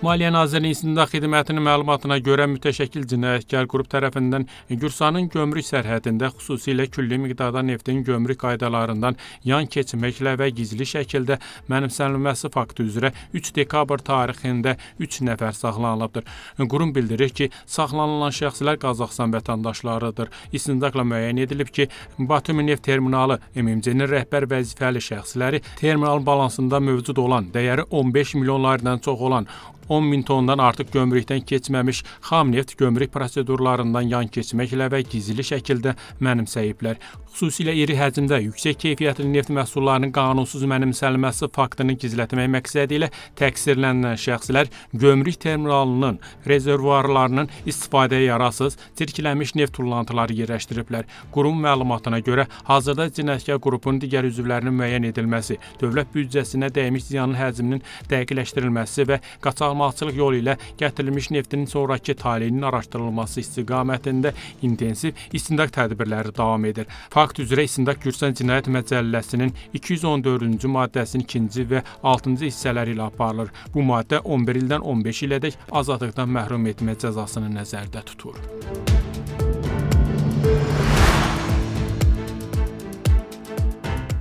Maliyyə Nazirliyinin İstintaq Xidmətinin məlumatına görə mütəşəkkil cinayətkar qrup tərəfindən Gürsanın gömrük sərhədində xüsusilə külli miqdarda neftin gömrük qaydalarından yan keçməklə və gizli şəkildə mənimsənilməsi faktı üzrə 3 dekabr tarixində 3 nəfər saxlanılıbdır. Qurum bildirir ki, saxlanılan şəxslər Qazaxıstan vətəndaşlarıdır. İstintaqla müəyyən edilib ki, Batumi neft terminalı MMC-nin rəhbər vəzifəli şəxsləri terminal balansında mövcud olan, dəyəri 15 milyonlardan çox olan 10.000 tondan artıq gömrükdən keçməmiş xam neft gömrük prosedurlarından yan keçməklə və gizli şəkildə mənimsəyiblər. Xüsusilə iri həcmdə yüksək keyfiyyətli neft məhsullarının qanunsuz mənimsənilməsi faktını gizlətmək məqsədi ilə təqsirlənilən şəxslər gömrük terminalının rezervuarlarının istifadəyə yararsız çirklənmiş neft tullantıları yerləşdiriblər. Qurum məlumatına görə hazırda cinayətkar qrupun digər üzvlərinin müəyyən edilməsi, dövlət büdcəsinə dəymiş ziyanın həcminin dəqiqləşdirilməsi və qaçaqmalçılıq yolu ilə gətirilmiş neftin sonrakı taleyinin araşdırılması istiqamətində intensiv istintaq tədbirləri davam edir. Fakt üzrə istintaq Gürsan Cinayət Məcəlləsinin 214-cü maddəsinin 2-ci və 6-cı hissələri ilə aparılır. Bu maddə 11 ildən 15 ilədək azadlıqdan məhrum etmə cəzasını nəzərdə tutur.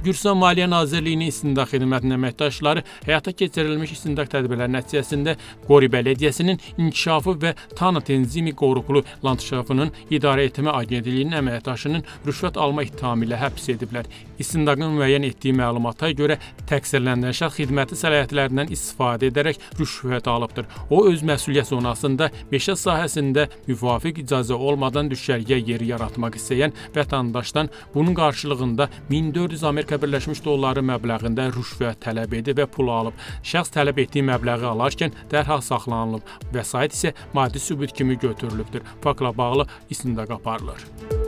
Gürsan Maliyyə Nazirliyinin İstintaq Xidmətinin əməkdaşları həyata keçirilmiş istintaq tədbirləri nəticəsində Qori Bələdiyyəsinin İnkişafı və Tanı Tenzimi Qoruqlu Landşafının İdarə Etmə Agentliyinin əməkdaşının rüşvət alma ittihamı ilə həbs ediblər. İstintaqın müəyyən etdiyi məlumata görə təqsirlənilən şəxs xidməti səlahiyyətlərindən istifadə edərək rüşvət alıbdır. O, öz məsuliyyət zonasında meşə sahəsində müvafiq icazə olmadan düşərgə yeri yaratmaq istəyən vətəndaşdan bunun qarşılığında 1400 Amerika Birləşmiş Dolları məbləğində rüşvət tələb edib və pul alıb. Şəxs tələb etdiyi məbləği alarkən dərhal saxlanılıb. Vəsait isə maddi sübut kimi götürülübdür. Faktla bağlı istintaq aparılır.